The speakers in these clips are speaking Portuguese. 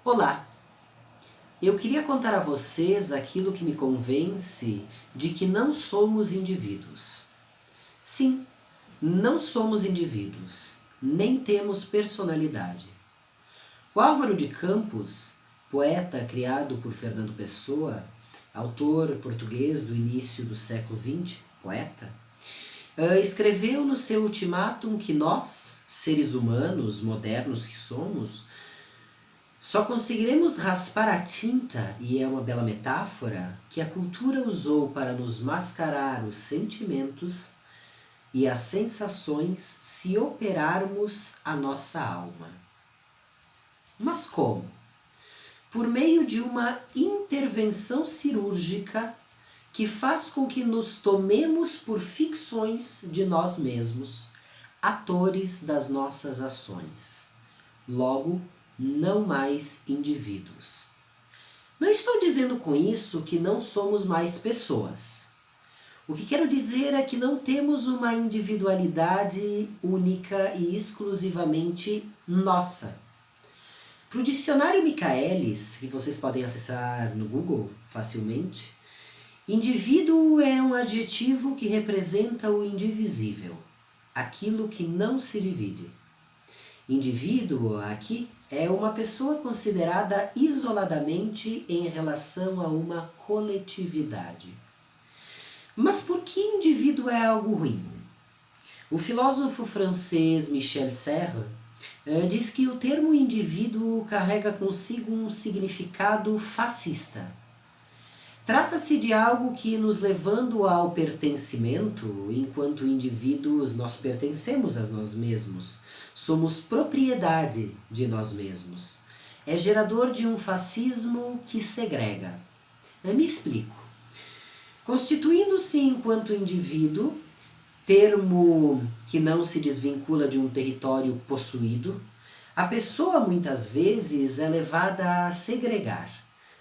Olá! Eu queria contar a vocês aquilo que me convence de que não somos indivíduos. Sim, não somos indivíduos, nem temos personalidade. O Álvaro de Campos, poeta criado por Fernando Pessoa, autor português do início do século XX, poeta, escreveu no seu ultimátum que nós, seres humanos modernos que somos, só conseguiremos raspar a tinta, e é uma bela metáfora, que a cultura usou para nos mascarar os sentimentos e as sensações se operarmos a nossa alma. Mas como? Por meio de uma intervenção cirúrgica que faz com que nos tomemos por ficções de nós mesmos, atores das nossas ações. Logo, não mais indivíduos. Não estou dizendo com isso que não somos mais pessoas. O que quero dizer é que não temos uma individualidade única e exclusivamente nossa. Para o dicionário Michaelis, que vocês podem acessar no Google facilmente, indivíduo é um adjetivo que representa o indivisível, aquilo que não se divide. Indivíduo, aqui, é uma pessoa considerada isoladamente em relação a uma coletividade. Mas por que indivíduo é algo ruim? O filósofo francês Michel Serres diz que o termo indivíduo carrega consigo um significado fascista. Trata-se de algo que, nos levando ao pertencimento, enquanto indivíduos nós pertencemos a nós mesmos, somos propriedade de nós mesmos. É gerador de um fascismo que segrega. Eu me explico. Constituindo-se enquanto indivíduo, termo que não se desvincula de um território possuído, a pessoa muitas vezes é levada a segregar.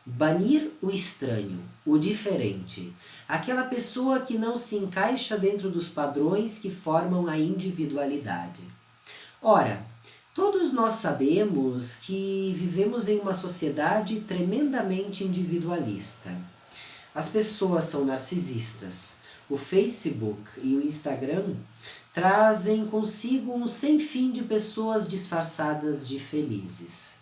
Banir o estranho, o diferente, aquela pessoa que não se encaixa dentro dos padrões que formam a individualidade. Ora, todos nós sabemos que vivemos em uma sociedade tremendamente individualista. As pessoas são narcisistas. O Facebook e o Instagram trazem consigo um sem fim de pessoas disfarçadas de felizes.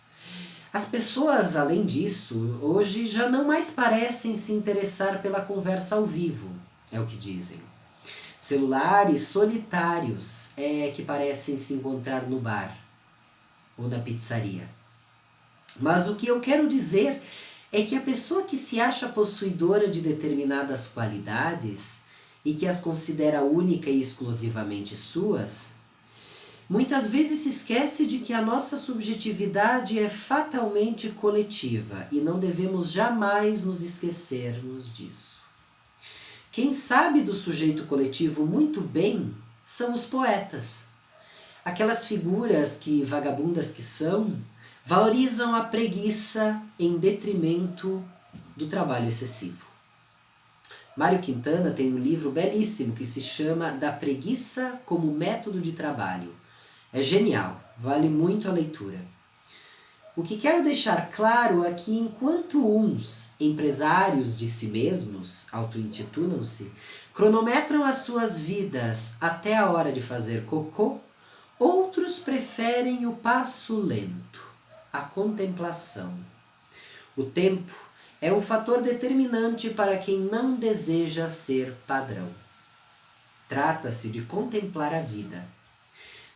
As pessoas, além disso, hoje já não mais parecem se interessar pela conversa ao vivo, é o que dizem. Celulares solitários é que parecem se encontrar no bar ou na pizzaria. Mas o que eu quero dizer é que a pessoa que se acha possuidora de determinadas qualidades e que as considera única e exclusivamente suas, muitas vezes se esquece de que a nossa subjetividade é fatalmente coletiva e não devemos jamais nos esquecermos disso. Quem sabe do sujeito coletivo muito bem são os poetas. Aquelas figuras que, vagabundas que são, valorizam a preguiça em detrimento do trabalho excessivo. Mário Quintana tem um livro belíssimo que se chama Da Preguiça como Método de Trabalho. É genial, vale muito a leitura. O que quero deixar claro é que enquanto uns, empresários de si mesmos, auto-intitulam-se, cronometram as suas vidas até a hora de fazer cocô, outros preferem o passo lento, a contemplação. O tempo é um fator determinante para quem não deseja ser padrão. Trata-se de contemplar a vida,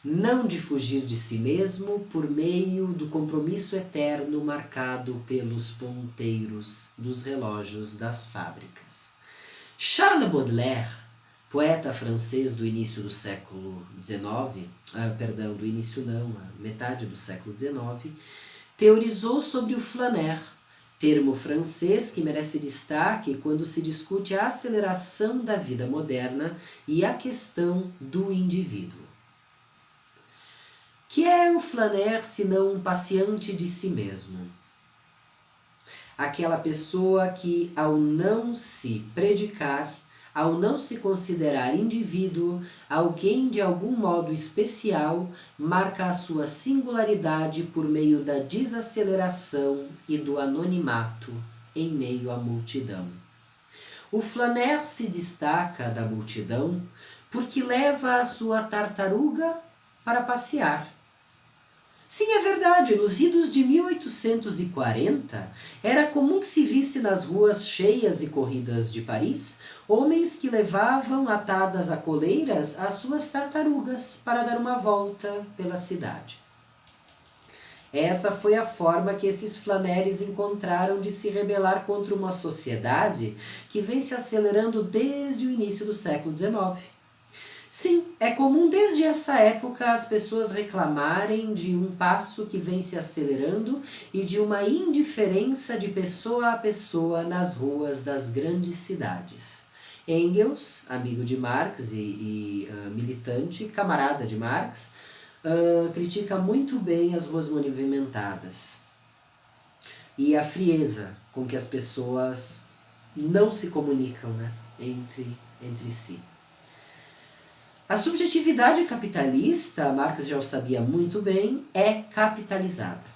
não de fugir de si mesmo por meio do compromisso eterno marcado pelos ponteiros dos relógios das fábricas. Charles Baudelaire, poeta francês do início do século XIX, do início não, a metade do século XIX, teorizou sobre o flâner, termo francês que merece destaque quando se discute a aceleração da vida moderna e a questão do indivíduo. Que é o flâner senão um passeante de si mesmo? Aquela pessoa que, ao não se predicar, ao não se considerar indivíduo, alguém de algum modo especial marca a sua singularidade por meio da desaceleração e do anonimato em meio à multidão. O flaner se destaca da multidão porque leva a sua tartaruga para passear. Sim, é verdade, nos idos de 1840, era comum que se visse nas ruas cheias e corridas de Paris homens que levavam atadas a coleiras as suas tartarugas para dar uma volta pela cidade. Essa foi a forma que esses flaneres encontraram de se rebelar contra uma sociedade que vem se acelerando desde o início do século XIX. Sim, é comum desde essa época as pessoas reclamarem de um passo que vem se acelerando e de uma indiferença de pessoa a pessoa nas ruas das grandes cidades. Engels, amigo de Marx e militante, camarada de Marx, critica muito bem as ruas movimentadas e a frieza com que as pessoas não se comunicam, né, entre si. A subjetividade capitalista, Marx já o sabia muito bem, é capitalizada.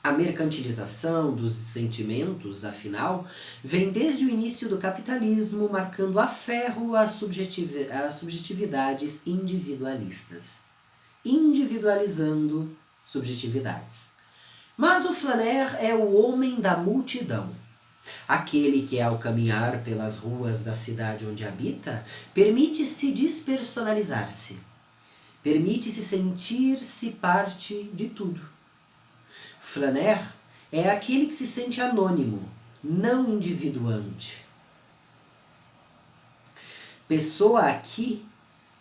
A mercantilização dos sentimentos, afinal, vem desde o início do capitalismo, marcando a ferro as subjetividades individualistas, individualizando subjetividades. Mas o flaner é o homem da multidão. Aquele que, ao caminhar pelas ruas da cidade onde habita, permite-se despersonalizar-se, permite-se sentir-se parte de tudo. Flaner é aquele que se sente anônimo, não individuante. Pessoa aqui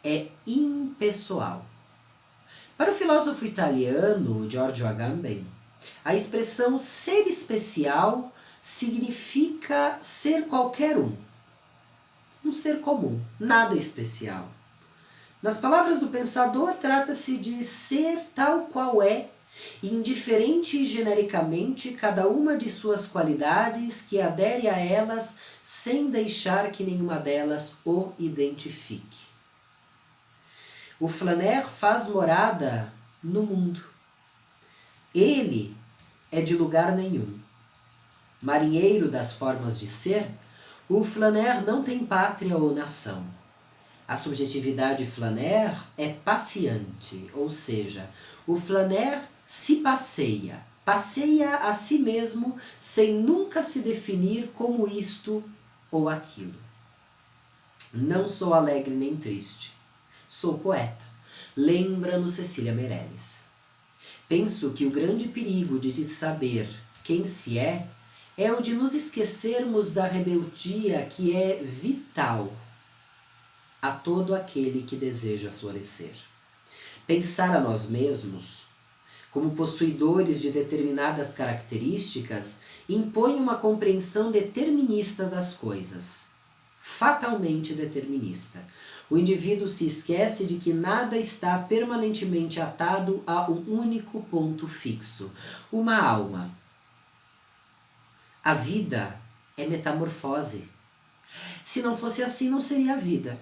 é impessoal. Para o filósofo italiano Giorgio Agamben, a expressão ser especial significa ser qualquer um ser comum, nada especial. Nas palavras do pensador, trata-se de ser tal qual é, indiferente e genericamente cada uma de suas qualidades que adere a elas sem deixar que nenhuma delas o identifique. O flaner faz morada no mundo. Ele é de lugar nenhum. Marinheiro das formas de ser, o flaner não tem pátria ou nação. A subjetividade flaner é passeante, ou seja, o flaner se passeia a si mesmo sem nunca se definir como isto ou aquilo. Não sou alegre nem triste, sou poeta, lembra-nos Cecília Meirelles. Penso que o grande perigo de se saber quem se é o de nos esquecermos da rebeldia que é vital a todo aquele que deseja florescer. Pensar a nós mesmos como possuidores de determinadas características impõe uma compreensão determinista das coisas, fatalmente determinista. O indivíduo se esquece de que nada está permanentemente atado a um único ponto fixo, uma alma. A vida é metamorfose. Se não fosse assim, não seria a vida.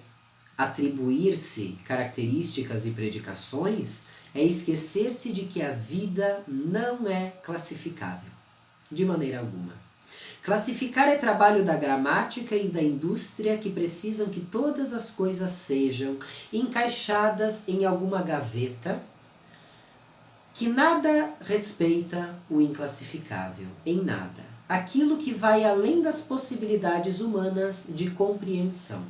Atribuir-se características e predicações é esquecer-se de que a vida não é classificável, de maneira alguma. Classificar é trabalho da gramática e da indústria que precisam que todas as coisas sejam encaixadas em alguma gaveta que nada respeita o inclassificável, em nada. Aquilo que vai além das possibilidades humanas de compreensão.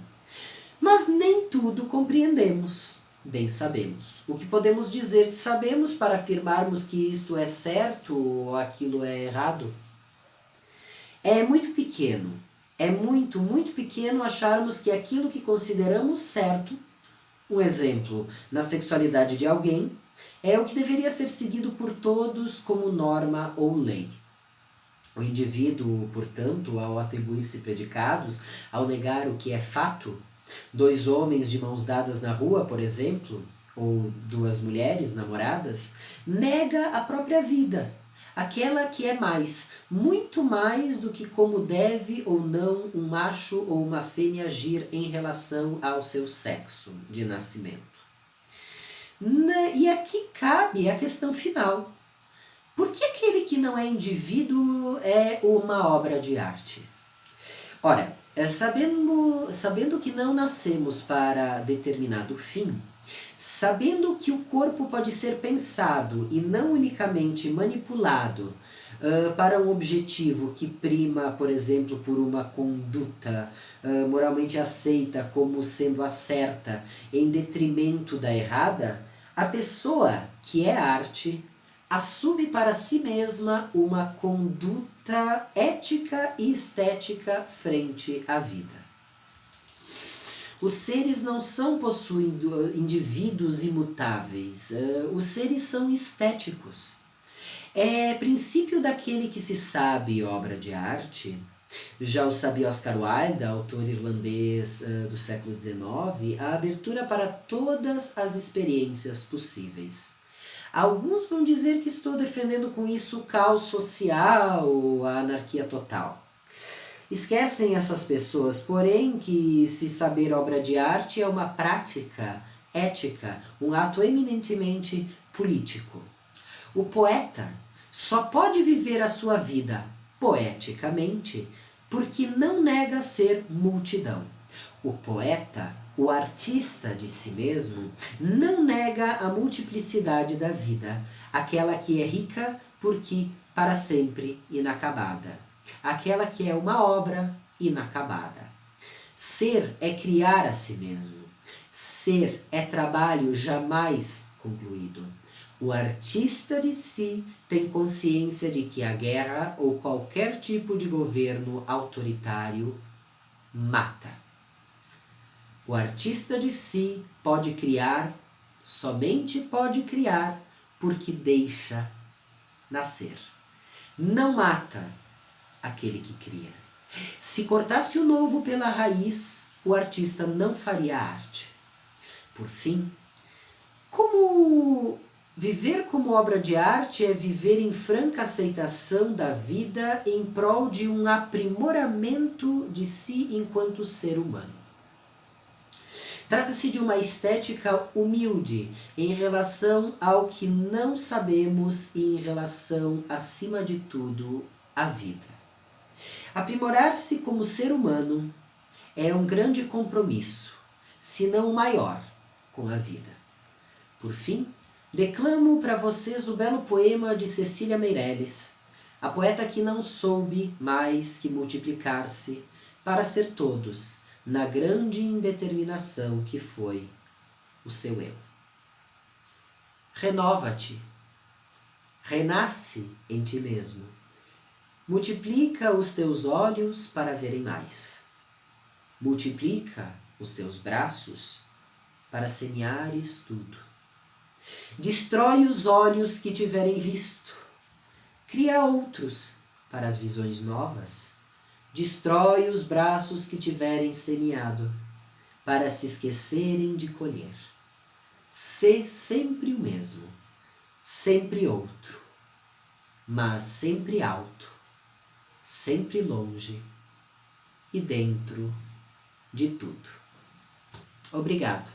Mas nem tudo compreendemos, bem sabemos. O que podemos dizer que sabemos para afirmarmos que isto é certo ou aquilo é errado? É muito pequeno, é muito, muito pequeno acharmos que aquilo que consideramos certo, um exemplo, na sexualidade de alguém, é o que deveria ser seguido por todos como norma ou lei. O indivíduo, portanto, ao atribuir-se predicados, ao negar o que é fato, dois homens de mãos dadas na rua, por exemplo, ou duas mulheres namoradas, nega a própria vida, aquela que é mais, muito mais do que como deve ou não um macho ou uma fêmea agir em relação ao seu sexo de nascimento. E aqui cabe a questão final. Por que aquele que não é indivíduo é uma obra de arte? Ora, sabendo que não nascemos para determinado fim, sabendo que o corpo pode ser pensado e não unicamente manipulado para um objetivo que prima, por exemplo, por uma conduta moralmente aceita como sendo a certa em detrimento da errada, a pessoa que é arte assume para si mesma uma conduta ética e estética frente à vida. Os seres não são possuindo indivíduos imutáveis, os seres são estéticos. É princípio daquele que se sabe obra de arte. Já o sabia Oscar Wilde, autor irlandês do século XIX, a abertura para todas as experiências possíveis. Alguns vão dizer que estou defendendo com isso o caos social, a anarquia total. Esquecem essas pessoas, porém, que se saber obra de arte é uma prática ética, um ato eminentemente político. O poeta só pode viver a sua vida poeticamente porque não nega ser multidão. O poeta, o artista de si mesmo, não nega a multiplicidade da vida, aquela que é rica porque para sempre inacabada, aquela que é uma obra inacabada. Ser é criar a si mesmo. Ser é trabalho jamais concluído. O artista de si tem consciência de que a guerra ou qualquer tipo de governo autoritário mata. O artista de si pode criar, somente pode criar, porque deixa nascer. Não mata aquele que cria. Se cortasse o novo pela raiz, o artista não faria arte. Por fim, como viver como obra de arte é viver em franca aceitação da vida em prol de um aprimoramento de si enquanto ser humano. Trata-se de uma estética humilde em relação ao que não sabemos e em relação, acima de tudo, à vida. Aprimorar-se como ser humano é um grande compromisso, se não o maior, com a vida. Por fim, declamo para vocês o belo poema de Cecília Meirelles, a poeta que não soube mais que multiplicar-se para ser todos, na grande indeterminação que foi o seu eu. Renova-te, renasce em ti mesmo, multiplica os teus olhos para verem mais, multiplica os teus braços para semeares tudo. Destrói os olhos que tiverem visto, cria outros para as visões novas. Destrói os braços que tiverem semeado, para se esquecerem de colher. Sê sempre o mesmo, sempre outro, mas sempre alto, sempre longe e dentro de tudo. Obrigado.